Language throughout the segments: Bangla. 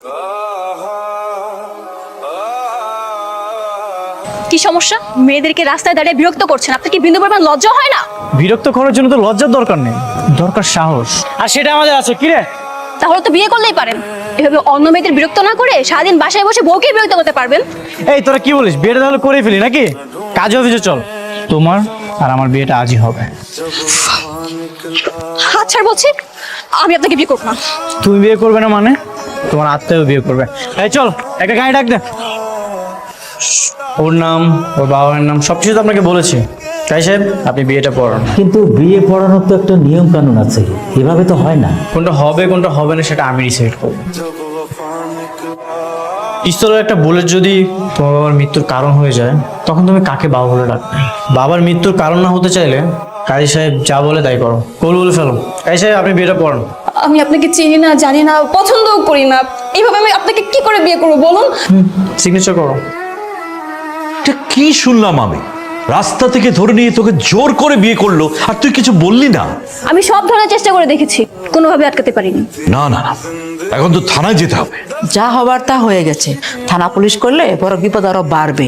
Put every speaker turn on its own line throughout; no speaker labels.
কি সমস্যা? মেয়েদেরকে রাস্তায় দাঁড়িয়ে বিরক্ত করছেন, আপনার কি বিন্দু পরিমাণ লজ্জা হয় না?
বিরক্ত করার জন্য তো লজ্জার দরকার নেই, দরকার সাহস, আর সেটা আমাদের আছে। কি রে,
তাহলে তো বিয়ে করলেই পারেন। এভাবে অন্য মেয়েদের বিরক্ত না করে সারাদিন বাসায় বসে বউকে বিরক্ত করতে পারবেন।
এই তোরা কি বলিস? বিয়েটা তাহলে করে ফেলি নাকি? কাজে অফিসে চল, তোমার আর আমার বিয়েটা আজই হবে।
হাত ছাড় বলছি, আমি আপনাকে বিয়ে করব না।
তুমি বিয়ে করবে না মানে? তোমার আত্মাও বিয়ে করবে। এই চল, একটা গাড়ি ডাক দে। ওর নাম, ওর বাবার নাম সবকিছু তো আপনাকে বলেছি। তাই সাহেব, আপনি বিয়েটা পড়ান।
কিন্তু বিয়ে পড়ানোর তো একটা নিয়ম কানুন আছে, এভাবে তো হয় না।
কোনটা হবে কোনটা হবে না সেটা আমি ডিসাইড করবো। পিস্তলের একটা বুলেট যদি তোমার বাবার মৃত্যুর কারণ হয়ে যায়, তখন তুমি কাকে বাবা বলে ডাকবে? বাবার মৃত্যুর কারণ না হতে চাইলে কাজী সাহেব যা বলে তাই করো, কবুল বলে ফেলো। কাজী সাহেব, আপনি বিয়েটা পড়ান।
আমি আপনাকে চিনি না, জানি না, পছন্দও করি না, এইভাবে আমি আপনাকে কি করে বিয়ে করবো বলুন?
সিগনেচার করো।
এটা কি শুনলাম আমি? রাস্তা থেকে ধরে নিয়ে তোকে জোর করে বিয়ে করলো আর তুই কিছু বললি না?
আমি সব ধরনের চেষ্টা করে দেখেছি, কোনোভাবে আটকাতে পারিনি।
না না না, এখন তো থানায় যেতে হবে।
যা হবার তা হয়ে গেছে, থানা পুলিশ করলে বড় বিপদ আরো বাড়বে।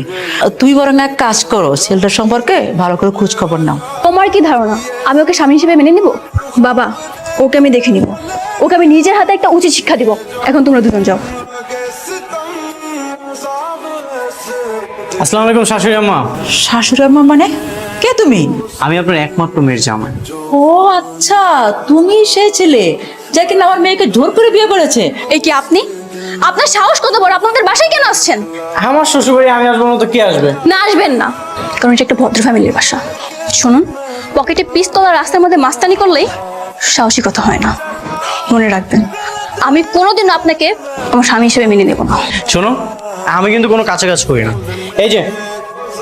তুই বরং এক কাজ করো, ছেলেটার সম্পর্কে ভালো করে খোঁজ খবর নাও।
তোমার কি ধারণা আমি ওকে স্বামী হিসেবে মেনে নিব? বাবা, ওকে আমি দেখে নিব, ওকে আমি নিজের হাতে একটা উচিত শিক্ষা দিব। এখন তোমরা দুজন যাও।
আসসালামু আলাইকুম শাশুড়ি আম্মা।
শাশুড়ি আম্মা মানে? কে তুমি?
আমি আপনার একমাত্র মেয়ের জামাই।
ও আচ্ছা, তুমি সেই ছেলে যে কিনা আমার মেয়েকে জোর করে বিয়ে করেছে।
এই কি আপনি? আপনার সাহস কত বড়? আপনাদের বাসায় কেন আসছেন?
আমার শ্বশুরবাড়ি আমি আসবো না তো কে আসবে?
না, আসবেন না, কারণ এটা একটা ভদ্র ফ্যামিলির বাসা। শুনুন, পকেটে পিস্তল আর রাস্তার মধ্যে মাস্তানি করলেই সাহসিকতা হয় না। মনে রাখবেন, আমি কোনোদিনও আপনাকে আমার স্বামী হিসেবে মেনে নেব না।
শোনো, আমি কিন্তু কোনো কাছাকাছি করি না। এই যে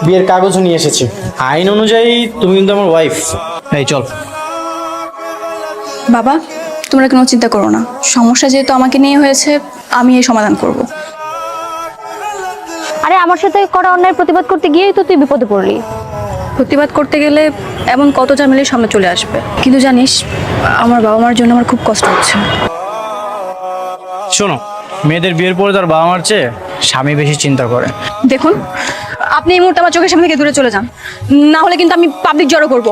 বিয়ের কাগজও নিয়ে এসেছি, আইন অনুযায়ী তুমি কিন্তু আমার ওয়াইফ। এই চল।
বাবা, তোমরা কোনো চিন্তা করো না, সমস্যা যেহেতু আমাকে নিয়ে হয়েছে, আমি এই সমাধান করব।
আরে আমার সাথে করা অন্যায় প্রতিবাদ করতে গিয়েই তো তুই বিপদে পড়লি।
প্রতিবাদ করতে গেলে এমন কত ঝামেলার সামনে চলে আসবে, কিন্তু জানিস, আমার বাবা মার জন্য আমার খুব কষ্ট হচ্ছে।
শোনো, মেয়েদের বিয়ের পরে তার বাবা মার চেয়ে স্বামী বেশি চিন্তা করে।
দেখুন, আপনি এই মুহূর্তে আমার চোখের সামনে থেকে দূরে চলে যান, না হলে কিন্তু আমি পাবলিক জড়ো করব।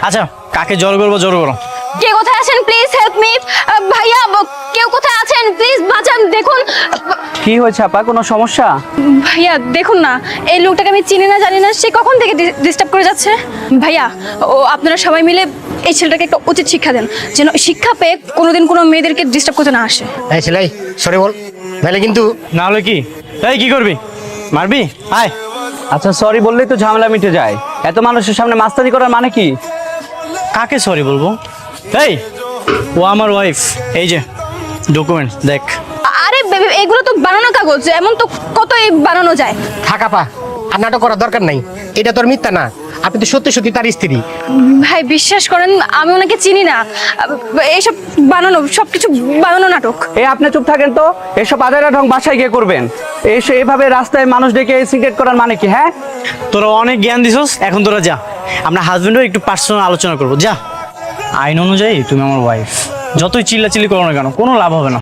আচ্ছা, কাকে জড় করবো জড়ো করো।
কে কোথায় আছেন? Please help me. ভাইয়া, কেউ কোথায় আছেন? প্লিজ বাঁচান। দেখুন
কি হয়েছে আপা, কোনো সমস্যা?
ভাইয়া, দেখুন না, এই লোকটাকে আমি চিনি না, জানি না, সে কখন থেকে ডিস্টার্ব করে যাচ্ছে। ভাইয়া, আপনারা সবাই মিলে এই ছেলেটাকে একটা উচিত শিক্ষা দেন, যেন শিক্ষা পেয়ে কোনোদিন কোনো মেয়েদেরকে ডিস্টার্ব করতে না আসে।
এই ছেলে, সরি বল, নাহলে কিন্তু।
না হলে কি? এই কি করবি? মারবি? আয়।
আচ্ছা, সরি বললেই তো ঝামেলা মিটে যায়, এত মানুষের সামনে মাস্তানি করার মানে কি?
কাকে সরি বলবো? এই, ও আমার ওয়াইফ। এই যে ডকুমেন্ট দেখ।
আরে এগুলো তো বানানো কাগজ, এমন তো কত বানানো যায়।
থাকা পা, আর নাটক করার দরকার নাই। এটা তোর মিথ্যা না, আপনি তো সত্যি সত্যি তার স্ত্রী।
ভাই, বিশ্বাস করেন, আমি ওনাকে চিনি না, এইসব বানানো, সবকিছু বানানো নাটক।
আপনি চুপ থাকেন তো, এসব আদায়রা ঢং বাসায় গিয়ে করবেন। এভাবে রাস্তায় মানুষ ডেকে সিগারেট করার মানে কি? হ্যাঁ,
তোরা অনেক জ্ঞান দিছস, এখন তোরা যা, আমরা হাজবেন্ডও একটু পার্সোনাল আলোচনা করবো। যা, আইন অনুযায়ী তুমি আমার ওয়াইফ, যতই চিল্লাচিল্লি করো না কেন কোনো লাভ হবে না।